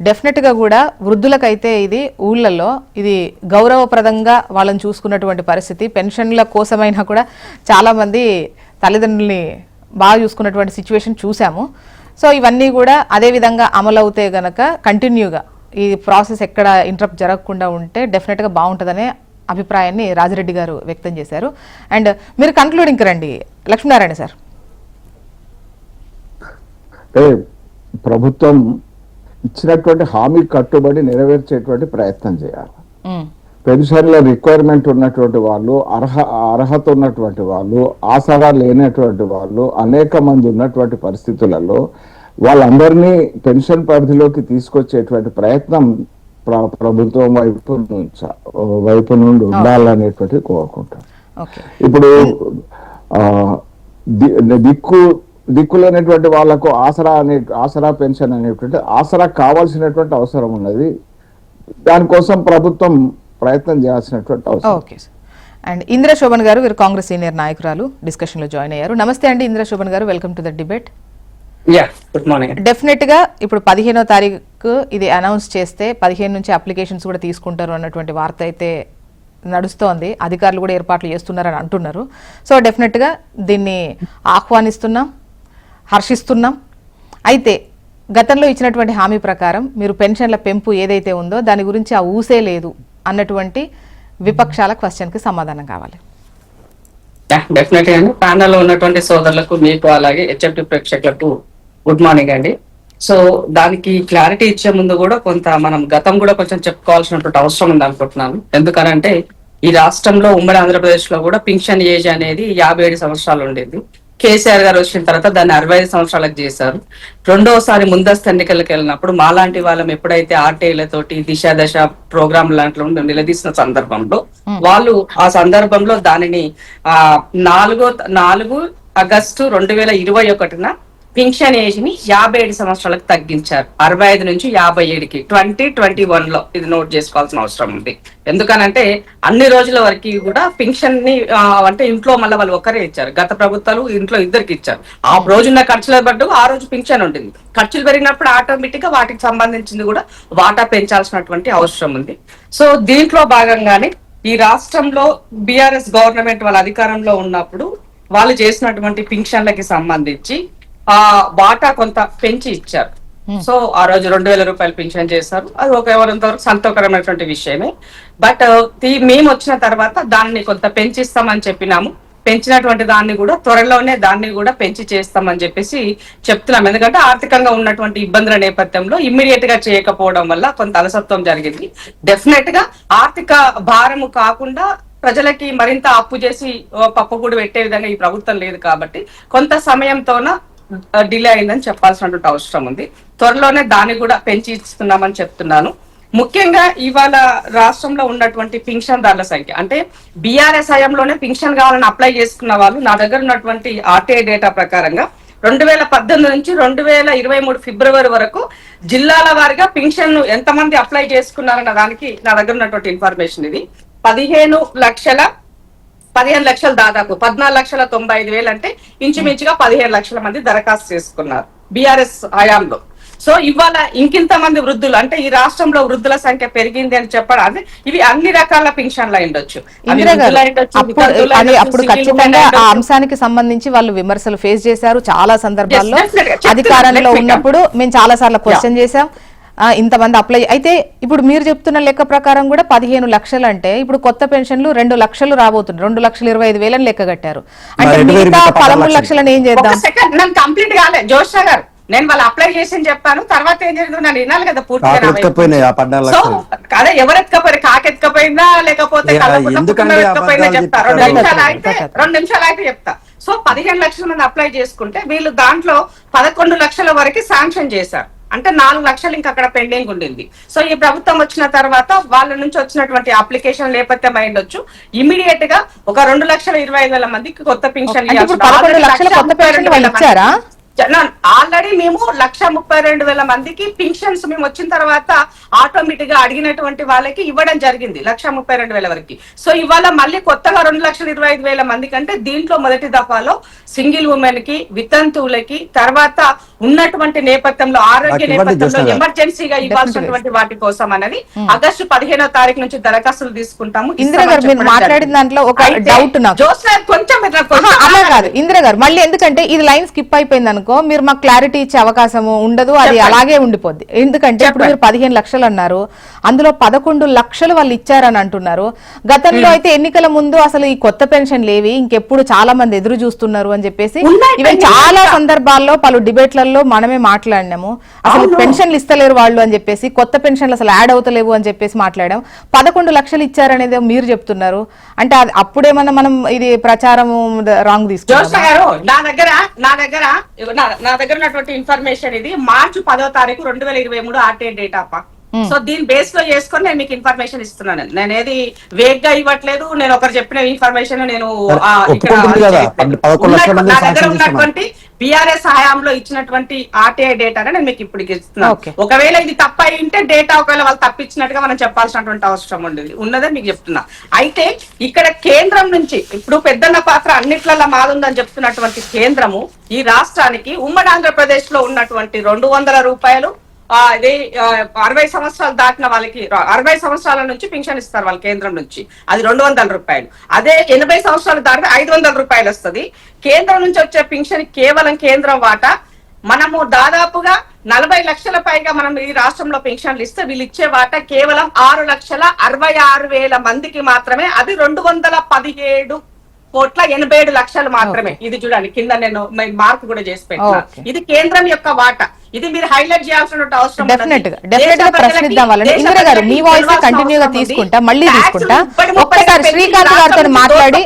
Definite గా కూడా వృద్ధులకైతే ఇది ఊళ్ళల్లో ఇది గౌరవప్రదంగా వాళ్ళని చూసుకున్నటువంటి పరిస్థితి. పెన్షన్ల కోసమైనా కూడా చాలా మంది తల్లిదండ్రుల్ని బాగా చూసుకున్నటువంటి సిచ్యువేషన్ చూసాము. సో ఇవన్నీ కూడా అదే విధంగా అమలవుతే గనక కంటిన్యూగా ఈ ప్రాసెస్ ఎక్కడ ఇంటరప్ట్ జరగకుండా ఉంటే డెఫినెట్గా బాగుంటుందనే అభిప్రాయాన్ని రాజిరెడ్డి గారు వ్యక్తం చేశారు. అండ్ మీరు కన్క్లూడింగ్కి రండి లక్ష్మీనారాయణ సార్. ప్రభుత్వం ఇచ్చినటువంటి హామీ కట్టుబడి నెరవేర్చేటువంటి ప్రయత్నం చేయాలి. పెన్షన్ల రిక్వైర్మెంట్ ఉన్నటువంటి వాళ్ళు, అర్హత ఉన్నటువంటి వాళ్ళు, ఆసరా లేనటువంటి వాళ్ళు అనేక మంది ఉన్నటువంటి పరిస్థితులలో వాళ్ళందరినీ పెన్షన్ పరిధిలోకి తీసుకొచ్చేటువంటి ప్రయత్నం ప్రభుత్వం వైపు నుండి ఉండాలనేటువంటిది కోరుకుంటాం. ఇప్పుడు దిక్కులేనటువంటి వాళ్లకు ఆసరా పెన్షన్ అనేటువంటి ఆసరా కావాల్సినటువంటి అవసరం ఉన్నది. దానికోసం ప్రభుత్వం ప్రయత్నం చేయాల్సినటువంటి అవసరం. Okay sir. And Indira Shobhan గారు, వీరు కాంగ్రెస్ సీనియర్ నాయకురాలు, డిస్కషన్ లో జాయిన్ అయ్యారు. నమస్తే అండి ఇందిరా శోభన్ గారు, welcome to the debate. Good morning. Definite గా ఇప్పుడు 15వ తారీఖు ఇది అనౌన్స్ చేస్తే 15 నుంచి అప్లికేషన్స్ కూడా తీసుకుంటారు అన్నటువంటి వార్త అయితే నడుస్తోంది. అధికారులు కూడా ఏర్పాట్లు చేస్తున్నారని అంటున్నారు. సో డెఫినెట్ గా దీన్ని ఆహ్వానిస్తున్నాం, హర్షిస్తున్నాం. అయితే గతంలో ఇచ్చినటువంటి హామీ ప్రకారం మీరు పెన్షన్ల పెంపు ఏదైతే ఉందో దాని గురించి ఆ ఊసే లేదు అన్నటువంటి విపక్షాల క్వశ్చన్కి సమాధానం కావాలి. డెఫినెట్గా అండి. ప్యానల్లో ఉన్నటువంటి సోదరులకు, మీకు అలాగే హెచ్ఎఫ్టీ ప్రేక్షకులకు గుడ్ మార్నింగ్ అండి. సో దానికి క్లారిటీ ఇచ్చే ముందు కూడా కొంత మనం గతం కూడా కొంచెం చెప్పుకోవాల్సినటువంటి అవసరం ఉంది అనుకుంటున్నాను. ఎందుకనంటే ఈ రాష్ట్రంలో ఉమ్మడి ఆంధ్రప్రదేశ్ లో కూడా పింఛన్ ఏజ్ అనేది 57 సంవత్సరాలు ఉండేది. కేసీఆర్ గారు వచ్చిన తర్వాత దాన్ని 65 సంవత్సరాలకు చేశారు. రెండోసారి ముందస్తు ఎన్నికలకు వెళ్ళినప్పుడు మాలాంటి వాళ్ళం ఎప్పుడైతే ఆర్టీఐలతోటి దశ ప్రోగ్రామ్ లాంటిలో నిలదీసిన సందర్భంలో వాళ్ళు ఆ సందర్భంలో దానిని 4 ఆగస్టు 2021 పింఛన్ ఏజ్ ని 57 సంవత్సరాలకు తగ్గించారు. 65 నుంచి 57కి 2021 లో ఇది నోట్ చేసుకోవాల్సిన అవసరం ఉంది. ఎందుకనంటే అన్ని రోజుల వరకు కూడా పింఛన్ ని అంటే ఇంట్లో మళ్ళీ వాళ్ళు ఒక్కరే ఇచ్చారు. గత ప్రభుత్వాలు ఇంట్లో ఇద్దరికి ఇచ్చారు. ఆ రోజున్న ఖర్చుల పడ్డ ఆ రోజు పింఛన్ ఉంటుంది. ఖర్చులు పెరిగినప్పుడు ఆటోమేటిక్ గా వాటికి సంబంధించింది కూడా వాటా పెంచాల్సినటువంటి అవసరం ఉంది. సో దీంట్లో భాగంగానే ఈ రాష్ట్రంలో బీఆర్ఎస్ గవర్నమెంట్ వాళ్ళ అధికారంలో ఉన్నప్పుడు వాళ్ళు చేసినటువంటి పింఛన్లకి సంబంధించి వాటా కొంత పెంచి ఇచ్చారు. సో ఆ రోజు 2000 రూపాయలు పింఛన్ చేశారు. అది ఎవరంతవరకు సంతోషకరమైనటువంటి విషయమే. బట్ మేము వచ్చిన తర్వాత దాన్ని కొంత పెంచిస్తామని చెప్పినాము. పెంచినటువంటి దాన్ని కూడా త్వరలోనే దాన్ని కూడా పెంచి చేస్తామని చెప్పేసి చెప్తున్నాం. ఎందుకంటే ఆర్థికంగా ఉన్నటువంటి ఇబ్బందుల నేపథ్యంలో ఇమ్మీడియట్ గా చేయకపోవడం వల్ల కొంత అలసత్వం జరిగింది. డెఫినెట్ గా ఆర్థిక భారము కాకుండా ప్రజలకి మరింత అప్పు చేసి పప్పు కూడా పెట్టే విధంగా ఈ ప్రభుత్వం లేదు కాబట్టి కొంత సమయంతోన డిలే అయిందని చెప్పాల్సినటువంటి అవసరం ఉంది. త్వరలోనే దాన్ని కూడా పెంచి ఇస్తున్నామని చెప్తున్నాను. ముఖ్యంగా ఇవాళ రాష్ట్రంలో ఉన్నటువంటి పింఛన్దారుల సంఖ్య అంటే బీఆర్ఎస్ హయాంలోనే పింఛన్ కావాలని అప్లై చేసుకున్న వాళ్ళు నా దగ్గర ఉన్నటువంటి ఆర్టీఐ డేటా ప్రకారంగా 2018 నుంచి 2023 ఫిబ్రవరి వరకు జిల్లాల వారిగా పింఛన్ ఎంతమంది అప్లై చేసుకున్నారన్న దానికి నా దగ్గర ఉన్నటువంటి ఇన్ఫర్మేషన్ ఇది. 15 లక్షలు దాదాపు 14,95,000 అంటే ఇంచుమించుగా 15 లక్షల మంది దరఖాస్తు చేసుకున్నారు బీఆర్ఎస్ హయాంలో. సో ఇవాళ ఇంకింత మంది వృద్ధులు అంటే ఈ రాష్ట్రంలో వృద్ధుల సంఖ్య పెరిగింది అని చెప్పడానికి ఇవి అన్ని రకాల పింఛన్లు అయ్యుండొచ్చు. అప్పుడు ఖచ్చితంగా ఆ అంశానికి సంబంధించి వాళ్ళు విమర్శలు ఫేస్ చేశారు చాలా సందర్భాల్లో. అధికారంలో ఉన్నప్పుడు మేము చాలా సార్లు క్వశ్చన్ చేశాం ఇంతమంది అప్లై అయితే. ఇప్పుడు మీరు చెప్తున్న లెక్క ప్రకారం కూడా 15 లక్షలు అంటే ఇప్పుడు కొత్త పెన్షన్లు 2 లక్షలు రాబోతుంది. 2,25,000 లెక్క కట్టారు అంటే మిగతా 13 లక్షలను ఏం చేద్దాం? కంప్లీట్ కాలే జోషా గారు, నేను వాళ్ళు అప్లై చేసి చెప్పాను. తర్వాత ఏం జరిగిందో నన్ను వినాలి కదా పూర్తిగా. అదే ఎవరు ఎత్తుకపోయి కాకెత్తుకపోయిందా లేకపోతే ఎత్తుకపోయిందా చెప్తా. 2 నిమిషాలు అయితే చెప్తా. సో 15 లక్షల మంది అప్లై చేసుకుంటే వీళ్ళు దాంట్లో 11 లక్షల వరకు శాంక్షన్ చేశారు. అంటే 4 లక్షలు ఇంకా అక్కడ పెండింగ్ ఉండింది. సో ఈ ప్రభుత్వం వచ్చిన తర్వాత వాళ్ళ నుంచి వచ్చినటువంటి అప్లికేషన్ నేపథ్యం అయ్యుండొచ్చు. ఇమీడియట్ గా ఒక 2,25,000 మందికి కొత్త పింఛన్ ఇచ్చారా? ఆల్రెడీ మేము 1,32,000 మందికి పింఛన్స్ మేము వచ్చిన తర్వాత ఆటోమేటిక్ గా అడిగినటువంటి వాళ్ళకి ఇవ్వడం జరిగింది 1,32,000 వరకు. సో ఇవాళ మళ్ళీ కొత్తగా 2,25,000 మంది కంటే దీంట్లో మొదటి దఫాలో సింగిల్ ఉమెన్ కి, వితంతువులకి, తర్వాత ఉన్నటువంటి నేపథ్యంలో ఆరోగ్య నేపథ్యంలో ఎమర్జెన్సీగా ఇవ్వాల్సినటువంటి వాటి కోసం అనేది ఆగస్టు 15వ తారీఖు నుంచి దరఖాస్తులు తీసుకుంటాము. ఇందిరా గారు మీరు మాట్లాడిన దాంట్లో ఒక డౌట్ నాకు కొంచెం అలా కాదు ఇందిరా గారు, మళ్ళీ ఎందుకంటే ఇది లైన్ స్కిప్ అయిపోయింది అనుకో, మీరు మాకు క్లారిటీ ఇచ్చే అవకాశం ఉండదు, అది అలాగే ఉండిపోద్ది. ఎందుకంటే ఇప్పుడు మీరు 15 లక్షలు అన్నారు, అందులో 11 లక్షలు వాళ్ళు ఇచ్చారని అంటున్నారు. గతంలో అయితే ఎన్నికల ముందు అసలు ఈ కొత్త పెన్షన్ లేవి, ఇంకెప్పుడు చాలా మంది ఎదురు చూస్తున్నారు అని చెప్పేసి ఈవెన్ చాలా సందర్భాల్లో పలు డిబేట్లలో మనమే మాట్లాడినాము. అసలు పెన్షన్లు ఇస్తలేరు వాళ్ళు అని చెప్పేసి, కొత్త పెన్షన్లు అసలు యాడ్ అవుతలేవు అని చెప్పేసి మాట్లాడాం. 11 లక్షలు ఇచ్చారనేది మీరు చెప్తున్నారు అంటే అప్పుడేమన్నా మనం ఇది ప్రచారం రాంగ్ తీసుకున్నాం. నా దగ్గర ఉన్నటువంటి ఇన్ఫర్మేషన్ ఇది మార్చి 10వ తారీఖు 2023 ఆర్టీఐ డేటా అప్ప. సో దీని బేస్ లో చేసుకొని నేను మీకు ఇన్ఫర్మేషన్ ఇస్తున్నాను. నేను ఏది వేగ్ గా ఇవ్వట్లేదు. నేను ఒకరు చెప్పిన ఇన్ఫర్మేషన్ నేను నా దగ్గర ఉన్నటువంటి బిఆర్ఎస్ హయాంలో ఇచ్చినటువంటి ఆర్టీఐ డేటానే నేను మీకు ఇప్పుడు ఇస్తున్నాను. ఒకవేళ ఇది తప్ప ఉంటే డేటా ఒకవేళ వాళ్ళు తప్పించినట్టుగా మనం చెప్పాల్సినటువంటి అవసరం ఉన్నదని మీకు చెప్తున్నా. అయితే ఇక్కడ కేంద్రం నుంచి ఇప్పుడు పెద్దన్న పాత్ర అన్నిట్లలో మాదుందని చెప్తున్నటువంటి కేంద్రము ఈ రాష్ట్రానికి ఉమ్మడి ఆంధ్రప్రదేశ్ లో ఉన్నటువంటి 200 రూపాయలు అదే 60 సంవత్సరాలు దాటిన వాళ్ళకి 60 సంవత్సరాల నుంచి పింఛన్ ఇస్తారు వాళ్ళ కేంద్రం నుంచి, అది 200 రూపాయలు. అదే 80 సంవత్సరాలు దాటితే 500 రూపాయలు వస్తుంది. కేంద్రం నుంచి వచ్చే పింఛన్ కేవలం కేంద్రం వాటా. మనము దాదాపుగా 40 లక్షల పైగా మనం ఈ రాష్ట్రంలో పెన్షన్లు ఇస్తే వీళ్ళు ఇచ్చే వాటా కేవలం 6,66,000 మందికి మాత్రమే. అది 217,80,00,000 మాత్రమే. ఇది చూడండి కింద నేను మార్క్ కూడా చేసి పెట్టినా. ఇది కేంద్రం యొక్క వాటా. ఇది మీరు హైలైట్ చేయాల్సిన అవసరం. డెఫినెట్ గా ప్రశ్నిద్దాం వాళ్ళని. ఇందిరా గారు మీ వాయిస్ కంటిన్యూగా తీసుకుంటా, మళ్ళీ తీసుకుంటా. ఒక్కసారి శ్రీకాంత్ గారితో మాట్లాడి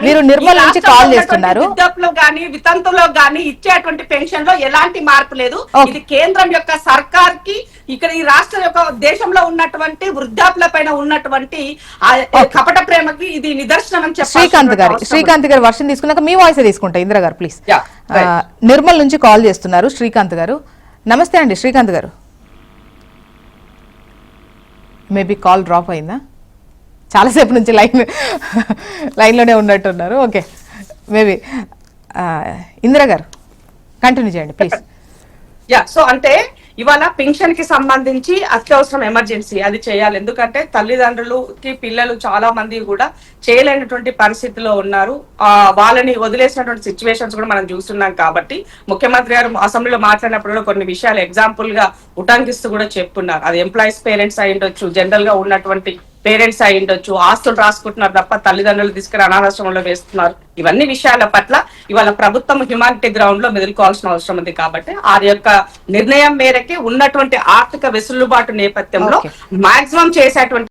మీరు నిర్మల్ నుంచి కాల్ చేస్తున్నారు. వృద్ధాప్యంలో గానీ వితంతులో గానీ ఇచ్చేటువంటి పెన్షన్ లో ఎలాంటి మార్పు లేదు. ఇది కేంద్రం యొక్క సర్కార్ కి, ఇక్కడ ఈ రాష్ట్రం యొక్క దేశంలో ఉన్నటువంటి వృద్ధాప్యుల పైన ఉన్నటువంటి కపట ప్రేమకి ఇది నిదర్శనం అని చెప్పి శ్రీకాంత్ గారు వర్షం తీసుకున్నాక మీ వాయిస్ తీసుకుంటా. ఇందిరా గారు ప్లీజ్. నిర్మల్ నుంచి కాల్ చేస్తున్నారు శ్రీకాంత్ గారు. నమస్తే అండి శ్రీకాంత్ గారు. మేబీ కాల్ డ్రాప్ అయిందా? చాలాసేపు నుంచి లైన్లోనే ఉన్నట్టున్నారు. ఓకే, మేబీ ఇందిరా గారు కంటిన్యూ చేయండి ప్లీజ్. సో అంటే ఇవాళ పెన్షన్ కి సంబంధించి అత్యవసరం ఎమర్జెన్సీ అది చేయాలి. ఎందుకంటే తల్లిదండ్రులకి పిల్లలు చాలా మంది కూడా చేయలేనటువంటి పరిస్థితిలో ఉన్నారు. వాళ్ళని వదిలేసినటువంటి సిచ్యువేషన్స్ కూడా మనం చూస్తున్నాం. కాబట్టి ముఖ్యమంత్రి గారు అసెంబ్లీలో మాట్లాడినప్పుడు కొన్ని విషయాలు ఎగ్జాంపుల్ గా ఉటంకిస్తూ కూడా చెప్పున్నారు. అది ఎంప్లాయీస్ పేరెంట్స్ అయి ఉండొచ్చు, జనరల్ గా ఉన్నటువంటి పేరెంట్స్ అయి ఉండొచ్చు, ఆస్తులు రాసుకుంటున్నారు తప్ప తల్లిదండ్రులు తీసుకుని అనాథాశ్రమంలో వేస్తున్నారు. ఇవన్నీ విషయాల పట్ల ఇవాళ ప్రభుత్వం హ్యుమానిటీ గ్రౌండ్ లో మెదులుకోవాల్సిన అవసరం ఉంది. కాబట్టి ఆ యొక్క నిర్ణయం మేరకి ఉన్నటువంటి ఆర్థిక వెసులుబాటు నేపథ్యంలో మాక్సిమం చేసేటువంటి